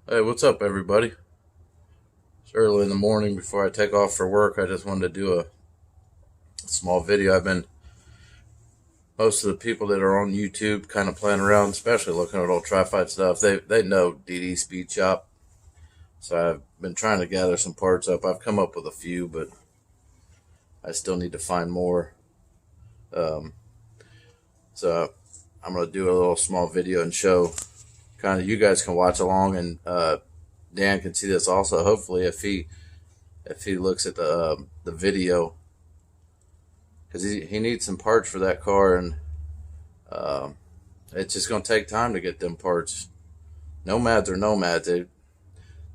Hey, what's up, everybody? It's early in the morning before I take off for work. I just wanted to do a small video. Most of the people that are on YouTube kind of playing around, especially looking at old tri-fight stuff, they know DD Speed Shop. So I've been trying to gather some parts up. I've come up with a few, but I still need to find more. Um, so I'm going to do a little small video and show kind of, you guys can watch along, and Dan can see this also. Hopefully, if he looks at the video, because he needs some parts for that car, and uh, it's just going to take time to get them parts. Nomads are Nomads.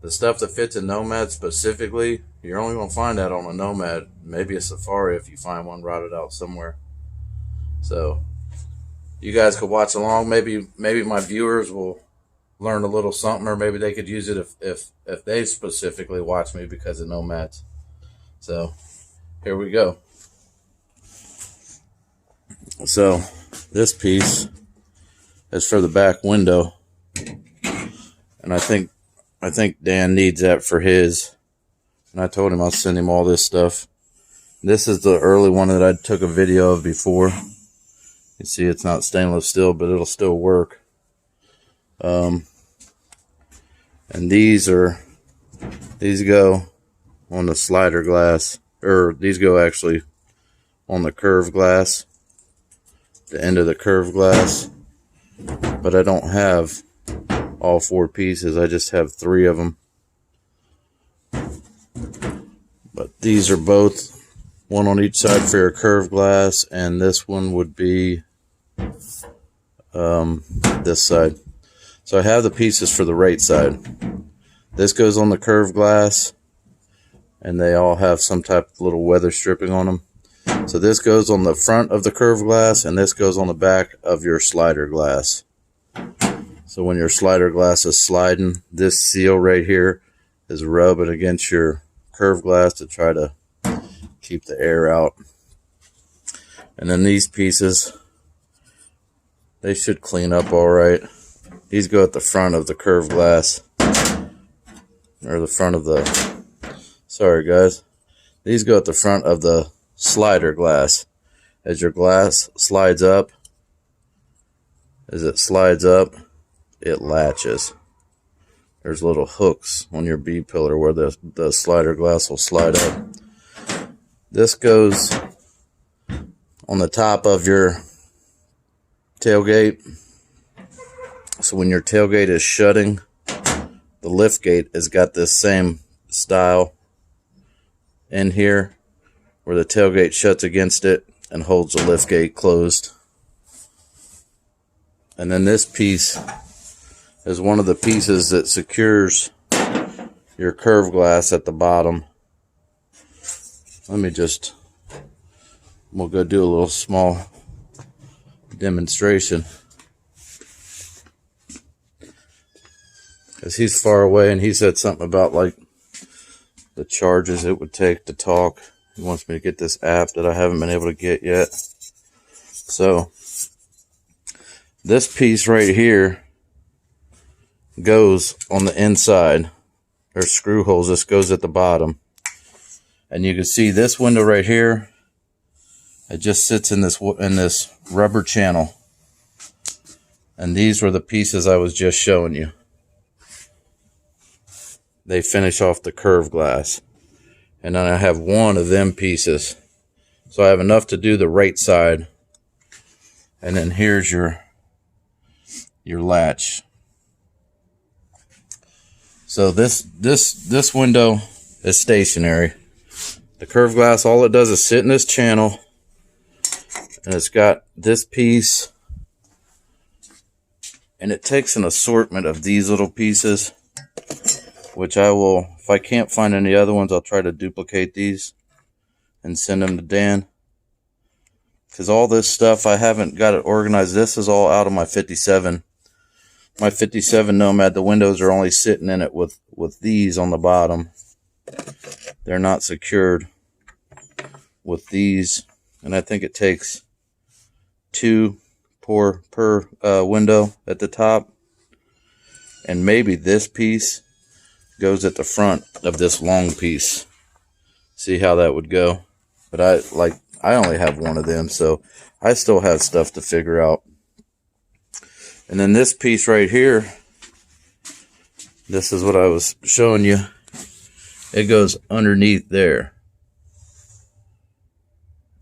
The stuff that fits a Nomad specifically, you're only going to find that on a Nomad, maybe a Safari if you find one rotted out somewhere. So you guys could watch along. Maybe my viewers will learn a little something, or maybe they could use it if they specifically watch me because of Nomads. So here we go. So this piece is for the back window, and I think Dan needs that for his. And I told him I'll send him all this stuff. This is the early one that I took a video of before. You see, it's not stainless steel, but it'll still work. And these go on the slider glass, or these go actually on the curved glass, the end of the curved glass. But I don't have all four pieces. I just have three of them. But these are both one on each side for your curved glass, and this one would be this side. So I have the pieces for the right side. This goes on the curved glass, and they all have some type of little weather stripping on them. So this goes on the front of the curved glass, and this goes on the back of your slider glass. So when your slider glass is sliding, this seal right here is rubbing against your curved glass to try to keep the air out. And then these pieces, they should clean up all right. These go at the front of the curved glass, or the front of the, sorry guys, these go at the front of the slider glass. As your glass slides up, it latches. There's little hooks on your B pillar where the slider glass will slide up. This goes on the top of your tailgate. So when your tailgate is shutting, the lift gate has got this same style in here where the tailgate shuts against it and holds the lift gate closed. And then this piece is one of the pieces that secures your curved glass at the bottom. We'll go do a little small demonstration. Because he's far away, and he said something about like the charges it would take to talk. He wants me to get this app that I haven't been able to get yet. So this piece right here goes on the inside. There's screw holes. This goes at the bottom. And you can see this window right here, it just sits in this rubber channel. And these were the pieces I was just showing you. They finish off the curved glass. And then I have one of them pieces. So I have enough to do the right side. And then here's your latch. So this window is stationary. The curved glass, all it does is sit in this channel, and it's got this piece, and it takes an assortment of these little pieces, which I will, if I can't find any other ones, I'll try to duplicate these and send them to Dan. Because all this stuff, I haven't got it organized. This is all out of my 57. My 57 Nomad, the windows are only sitting in it with these on the bottom. They're not secured with these. And I think it takes 2 per window at the top. and maybe this piece goes at the front of this long piece. See how that would go? But I only have one of them, so I still have stuff to figure out. And then this piece right here, this is what I was showing you. It goes underneath there.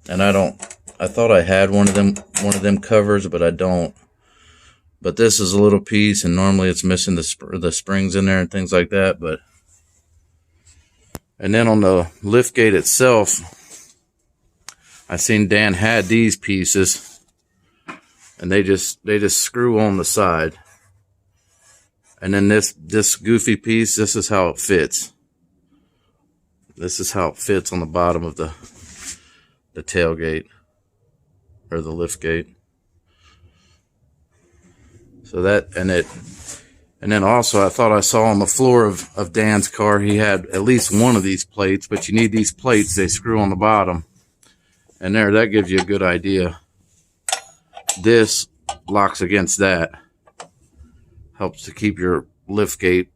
And I thought I had one of them covers, but I don't. But this is a little piece, and normally it's missing the springs in there and things like that. And then on the lift gate itself, I seen Dan had these pieces, and they just screw on the side. And then this goofy piece, this is how it fits. This is how it fits on the bottom of the tailgate or the lift gate. So that, and then also I thought I saw on the floor of Dan's car, he had at least one of these plates, but you need these plates, they screw on the bottom. And that gives you a good idea. This locks against that. Helps to keep your lift gate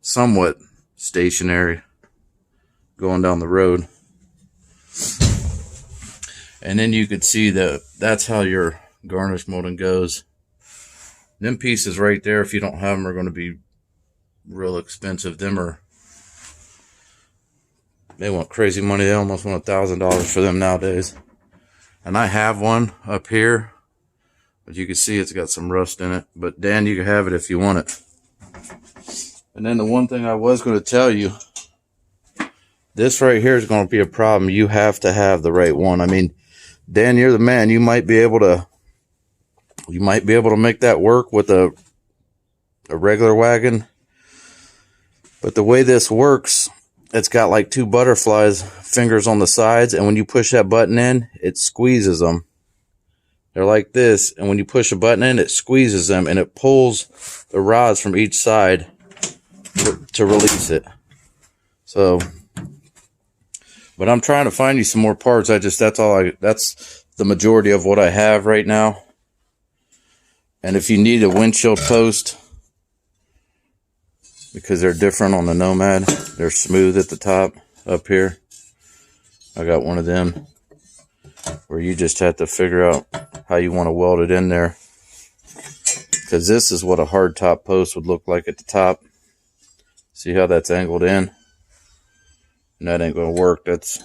somewhat stationary going down the road. And then you could see that's how your garnish molding goes. Them pieces right there, if you don't have them, are going to be real expensive. They want crazy money. They almost want $1,000 for them nowadays. And I have one up here, but you can see it's got some rust in it. But Dan, you can have it if you want it. And then the one thing I was going to tell you, this right here is going to be a problem. You have to have the right one. I mean, Dan, you're the man. You might be able to make that work with a regular wagon. But the way this works, it's got like two butterflies fingers on the sides, and when you push that button in, it squeezes them. They're like this, and when you push a button in, it squeezes them, and it pulls the rods from each side to release it. So, but I'm trying to find you some more parts. That's the majority of what I have right now. And if you need a windshield post, because they're different on the Nomad, they're smooth at the top up here. I got one of them where you just have to figure out how you want to weld it in there. Because this is what a hard top post would look like at the top. See how that's angled in? And that ain't going to work. This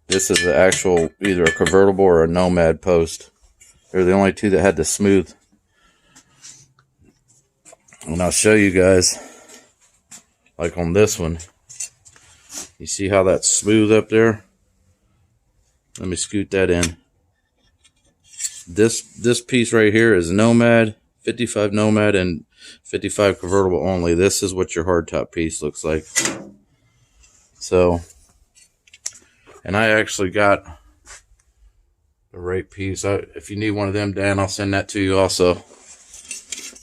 is the actual, either a convertible or a Nomad post. They're the only two that had the smooth. And I'll show you guys, like on this one. You see how that's smooth up there? Let me scoot that in. This piece right here is Nomad, 55 Nomad and 55 convertible only. This is what your hardtop piece looks like. So, and I actually got the right piece. If you need one of them, Dan, I'll send that to you also.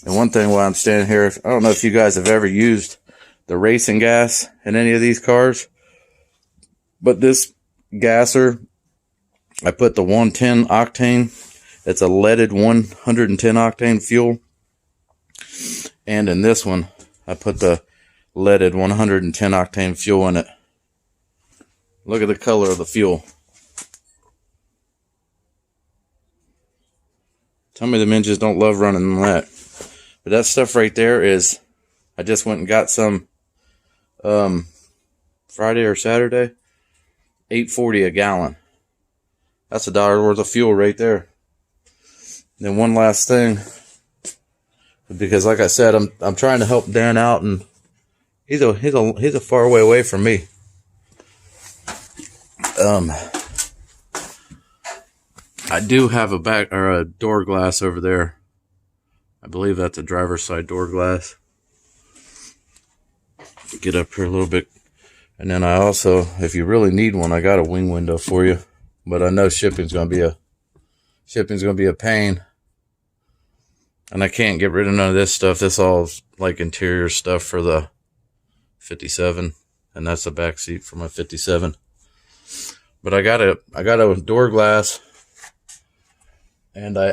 And one thing while I'm standing here, I don't know if you guys have ever used the racing gas in any of these cars, but this gasser, I put the 110 octane. It's a leaded 110 octane fuel. And in this one, I put the leaded 110 octane fuel in it. Look at the color of the fuel. Tell me the engines don't love running that. But that stuff right there is, I just went and got some Friday or Saturday. $8.40 a gallon. That's $1 worth of fuel right there. And then one last thing, because like I said, I'm trying to help Dan out, and he's a far way away from me. I do have a door glass over there. I believe that's a driver's side door glass. Get up here a little bit. And then I also, if you really need one, I got a wing window for you. But I know shipping's gonna be a pain. And I can't get rid of none of this stuff. This all is like interior stuff for the 57. And that's the back seat for my 57. But I got a door glass. And I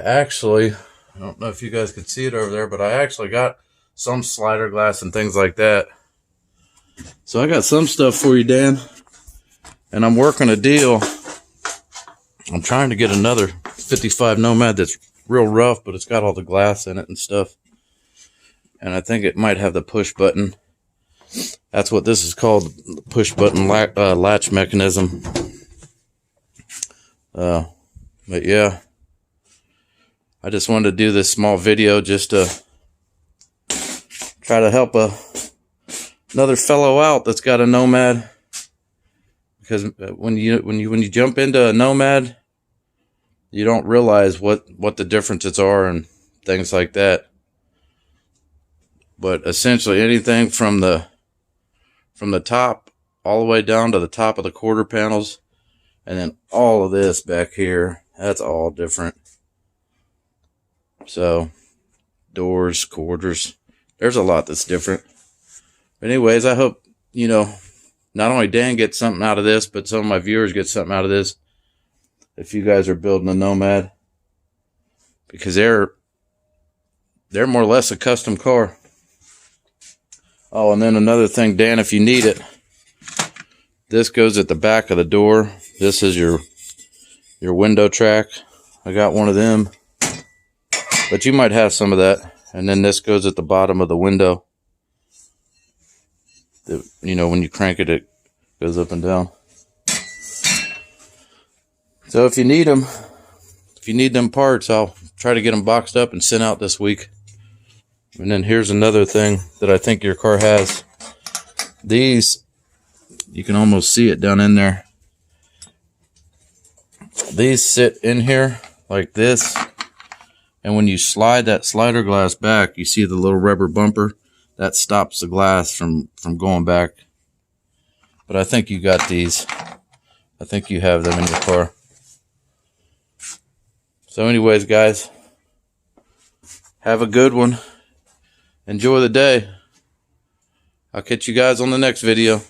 don't know if you guys could see it over there, but I actually got some slider glass and things like that. So I got some stuff for you, Dan, and I'm working a deal. I'm trying to get another 55 Nomad that's real rough, but it's got all the glass in it and stuff. And I think it might have the push button. That's what this is called, the push button latch mechanism. But yeah, I just wanted to do this small video just to try to help another fellow out that's got a Nomad. Because when you jump into a Nomad, you don't realize what the differences are and things like that. But essentially anything from the top all the way down to the top of the quarter panels, and then all of this back here, that's all different. So doors, quarters, there's a lot that's different. But anyways, I hope, you know, not only Dan gets something out of this, but some of my viewers get something out of this if you guys are building a Nomad, because they're more or less a custom car. Oh, and then another thing, Dan, if you need it, this goes at the back of the door. This is your window track. I got one of them, but you might have some of that. And then this goes at the bottom of the window. You know, when you crank it, it goes up and down. So if you need them parts, I'll try to get them boxed up and sent out this week. And then here's another thing that I think your car has. These, you can almost see it down in there. These sit in here like this. And when you slide that slider glass back, you see the little rubber bumper. That stops the glass from going back. But I think you got these. I think you have them in your car. So anyways, guys, have a good one. Enjoy the day. I'll catch you guys on the next video.